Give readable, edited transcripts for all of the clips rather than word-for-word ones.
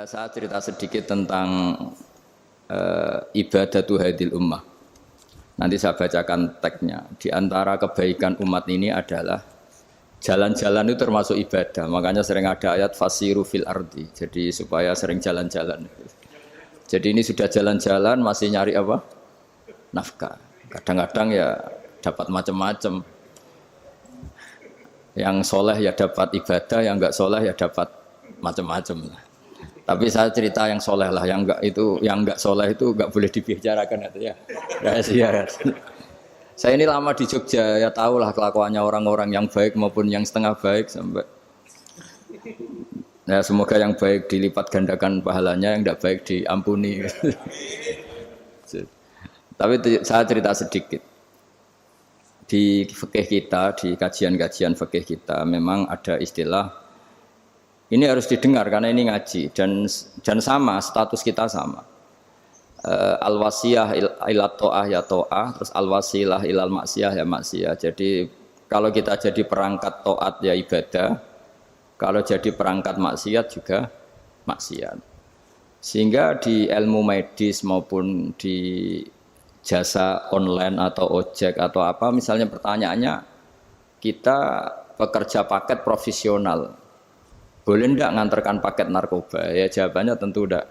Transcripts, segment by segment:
Saya cerita sedikit tentang ibadatu hadil ummah. Nanti saya bacakan teksnya. Di antara kebaikan umat ini adalah jalan-jalan itu termasuk ibadah. Makanya sering ada ayat fasiru fil ardi. Jadi supaya sering jalan-jalan. Jadi ini sudah jalan-jalan masih nyari apa? Nafkah. Kadang-kadang ya dapat macam-macam. Yang soleh ya dapat ibadah, yang enggak soleh ya dapat macam-macam. Tapi saya cerita yang soleh lah, yang enggak soleh itu enggak boleh dibicarakan itu ya. Rahasia. Saya ini lama di Jogja, ya tahulah kelakuannya orang-orang yang baik maupun yang setengah baik sampai. Ya semoga yang baik dilipat gandakan pahalanya, yang enggak baik diampuni. Tapi saya cerita sedikit. Di fikih kita, di kajian-kajian fikih kita memang ada istilah ini harus didengar karena ini ngaji dan sama status kita sama. Al-wasiyah ila ta'ah ya ta'ah, terus al-wasilah ilal maksiyah ya maksiyah. Jadi kalau kita jadi perangkat taat ya ibadah, kalau jadi perangkat maksiat juga maksiat. Sehingga di ilmu medis maupun di jasa online atau ojek atau apa, misalnya pertanyaannya kita pekerja paket profesional. Boleh enggak ngantarkan paket narkoba? Ya jawabannya tentu enggak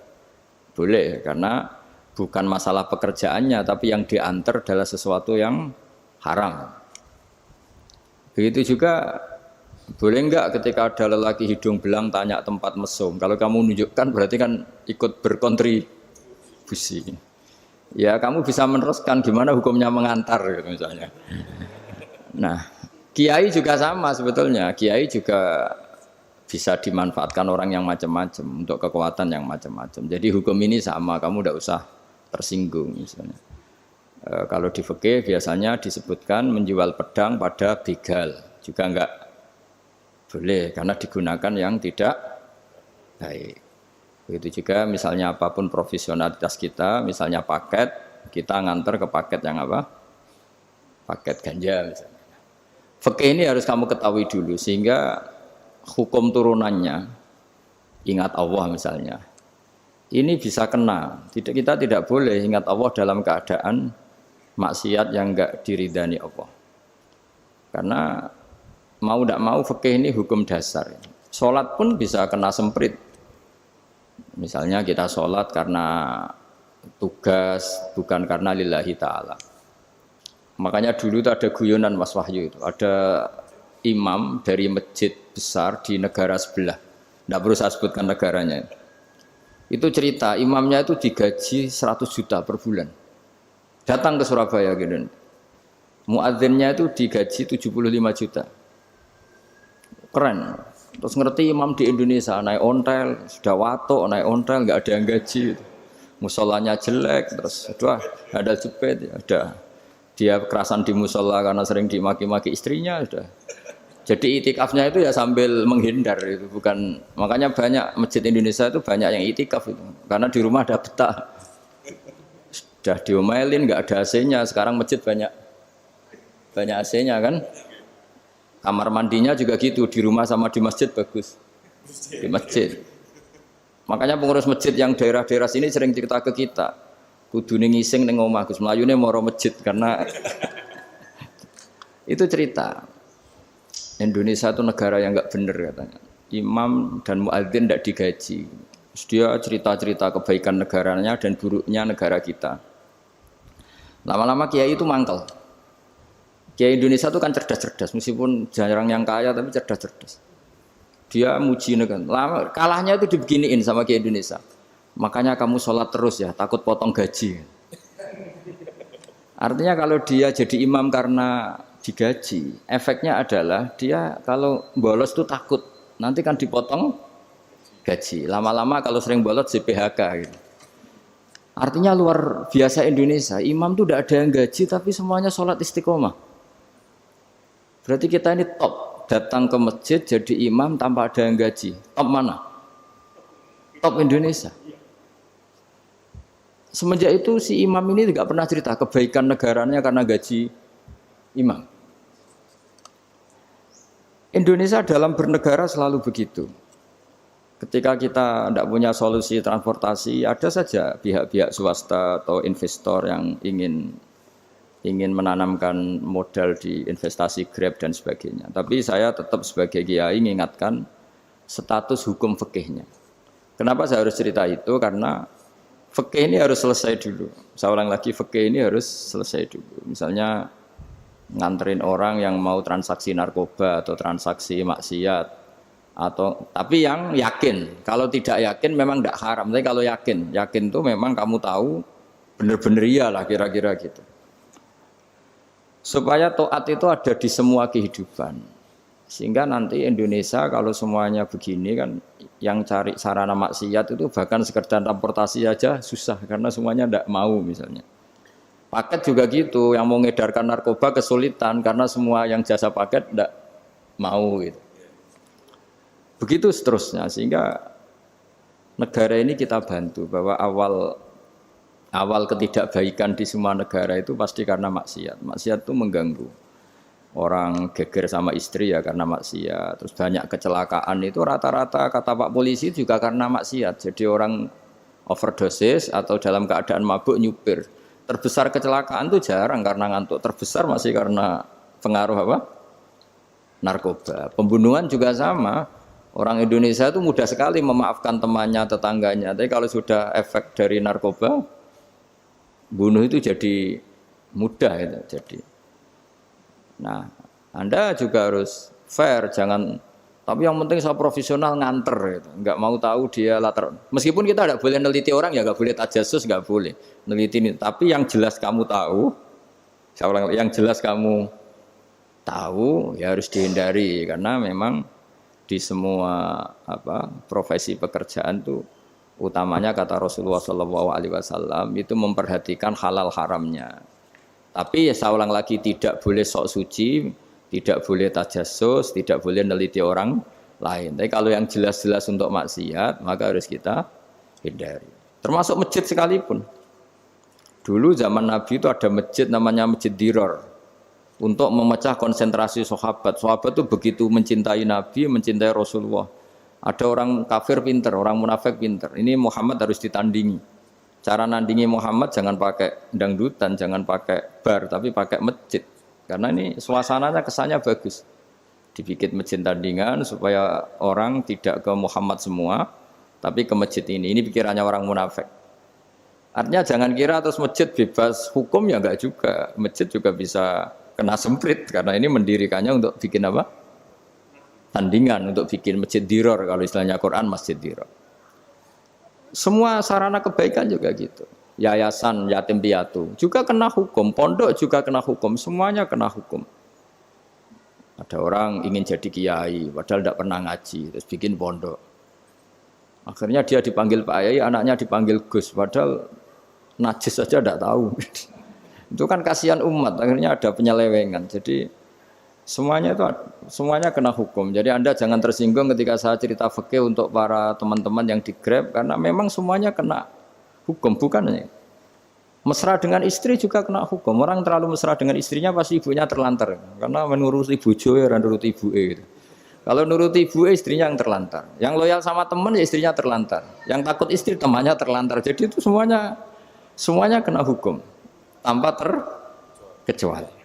boleh karena bukan masalah pekerjaannya tapi yang diantar adalah sesuatu yang haram. Begitu juga boleh enggak ketika ada lelaki hidung belang tanya tempat mesum. Kalau kamu nunjukkan berarti kan ikut berkontribusi. Ya kamu bisa meneruskan gimana hukumnya mengantar gitu misalnya. Nah, kiai juga sama sebetulnya. Kiai juga bisa dimanfaatkan orang yang macam-macam untuk kekuatan yang macam-macam. Jadi hukum ini sama, kamu tidak usah tersinggung misalnya. Kalau di fikih biasanya disebutkan menjual pedang pada begal juga enggak boleh karena digunakan yang tidak baik. Begitu juga misalnya apapun profesionalitas kita, misalnya paket, kita nganter ke paket yang apa? Paket ganja misalnya. Fikih ini harus kamu ketahui dulu sehingga hukum turunannya, ingat Allah misalnya, ini bisa kena. Kita tidak boleh ingat Allah dalam keadaan maksiat yang enggak diridani Allah. Karena mau tidak mau fikih ini hukum dasar. Sholat pun bisa kena semprit. Misalnya kita sholat karena tugas, bukan karena lillahi ta'ala. Makanya dulu itu ada guyonan Mas Wahyu itu, ada imam dari masjid besar di negara sebelah, tidak perlu saya sebutkan negaranya. Itu cerita imamnya itu digaji 100 juta per bulan, datang ke Surabaya gitu. Muadzinnya itu digaji 75 juta, keren. Terus ngerti imam di Indonesia naik ontel, sudah watok naik ontel, nggak ada yang gaji, musolanya jelek, terus sudah ada jepit, ada dia kerasan di musola karena sering dimaki-maki istrinya sudah. Jadi itikafnya itu ya sambil menghindar itu, bukan makanya banyak masjid Indonesia itu banyak yang itikaf itu karena di rumah ada betah. Sudah diomelin nggak ada AC-nya, sekarang masjid banyak AC-nya kan. Kamar mandinya juga gitu, di rumah sama di masjid bagus. Di masjid. Makanya pengurus masjid yang daerah-daerah sini sering cerita ke kita, kudune ngising ning omah Gus, mlayune moro masjid karena itu cerita. Indonesia itu negara yang enggak benar katanya. Imam dan muadzin tidak digaji. Terus dia cerita-cerita kebaikan negaranya dan buruknya negara kita. Lama-lama kiai itu mangkel. Kiai Indonesia itu kan cerdas-cerdas, meskipun jarang yang kaya tapi cerdas-cerdas. Dia muji negara. Lama kalahnya itu dibeginiin sama kiai Indonesia. Makanya kamu sholat terus ya, takut potong gaji. Artinya kalau dia jadi imam karena digaji, efeknya adalah dia kalau bolos itu takut nanti kan dipotong gaji. Lama-lama kalau sering bolos di PHK gitu. Artinya luar biasa Indonesia, imam itu tidak ada yang gaji tapi semuanya sholat istiqomah. Berarti kita ini top, datang ke masjid jadi imam tanpa ada yang gaji. Top mana? Top Indonesia. Semenjak itu si imam ini tidak pernah cerita kebaikan negaranya karena gaji imam. Indonesia dalam bernegara selalu begitu. Ketika kita tidak punya solusi transportasi, ada saja pihak-pihak swasta atau investor yang ingin menanamkan modal di investasi Grab dan sebagainya. Tapi saya tetap sebagai kiai mengingatkan status hukum fikihnya. Kenapa saya harus cerita itu? Karena fikih ini harus selesai dulu. Saya ulang lagi, fikih ini harus selesai dulu. Misalnya nganterin orang yang mau transaksi narkoba atau transaksi maksiat, atau tapi yang yakin. Kalau tidak yakin memang tidak haram. Tapi kalau yakin itu memang kamu tahu benar-benar iyalah kira-kira gitu. Supaya taat itu ada di semua kehidupan. Sehingga nanti Indonesia kalau semuanya begini kan, yang cari sarana maksiat itu bahkan sekedar transportasi aja susah karena semuanya tidak mau misalnya. Paket juga gitu, yang mau ngedarkan narkoba kesulitan karena semua yang jasa paket tidak mau gitu. Begitu seterusnya, sehingga negara ini kita bantu bahwa awal ketidakbaikan di semua negara itu pasti karena maksiat. Maksiat itu mengganggu. Orang geger sama istri ya karena maksiat. Terus banyak kecelakaan itu rata-rata kata Pak Polisi juga karena maksiat. Jadi orang overdosis atau dalam keadaan mabuk nyupir. Terbesar kecelakaan itu jarang karena ngantuk. Terbesar masih karena pengaruh apa? Narkoba. Pembunuhan juga sama. Orang Indonesia itu mudah sekali memaafkan temannya, tetangganya. Tapi kalau sudah efek dari narkoba, bunuh itu jadi mudah itu. Jadi, nah, Anda juga harus fair, jangan. Tapi yang penting saya profesional nganter, gitu. Nggak mau tahu dia latar. Meskipun kita tidak boleh neliti orang ya, nggak boleh tajasus, nggak boleh neliti. Tapi yang jelas kamu tahu, saya ulang, yang jelas kamu tahu ya harus dihindari karena memang di semua profesi pekerjaan itu utamanya kata Rasulullah SAW itu memperhatikan halal haramnya. Tapi ya saya ulang lagi tidak boleh sok suci, tidak boleh tajasus, tidak boleh neliti orang lain. Tapi kalau yang jelas-jelas untuk maksiat maka harus kita hindari. Termasuk masjid sekalipun. Dulu zaman Nabi itu ada masjid namanya Masjid Dirar. Untuk memecah konsentrasi sahabat. Sahabat itu begitu mencintai Nabi, mencintai Rasulullah. Ada orang kafir pinter, orang munafik pinter. Ini Muhammad harus ditandingi. Cara nandingi Muhammad jangan pakai dangdutan, jangan pakai bar, tapi pakai masjid. Karena ini suasananya kesannya bagus. Dibikin masjid tandingan supaya orang tidak ke Muhammad semua, tapi ke masjid ini. Ini pikirannya orang munafik. Artinya jangan kira terus masjid bebas hukum ya enggak juga. Masjid juga bisa kena semprit karena ini mendirikannya untuk bikin apa? Tandingan untuk bikin masjid diror kalau istilahnya Quran masjid diror. Semua sarana kebaikan juga gitu. Yayasan yatim piatu juga kena hukum, pondok juga kena hukum, semuanya kena hukum. Ada orang ingin jadi kiai padahal tidak pernah ngaji terus bikin pondok. Akhirnya dia dipanggil Pak Yai, anaknya dipanggil Gus padahal najis saja tidak tahu. Itu kan kasihan umat, akhirnya ada penyelewengan. Jadi semuanya kena hukum. Jadi Anda jangan tersinggung ketika saya cerita fikih untuk para teman-teman yang di Grab karena memang semuanya kena hukum, bukan ya. Mesra dengan istri juga kena hukum. Orang terlalu mesra dengan istrinya pasti ibunya terlantar karena menuruti bojo ya nuruti ibuke gitu. Kalau nuruti ibuke istrinya yang terlantar. Yang loyal sama teman ya istrinya terlantar. Yang takut istri temannya terlantar. Jadi itu semuanya kena hukum tanpa terkecuali.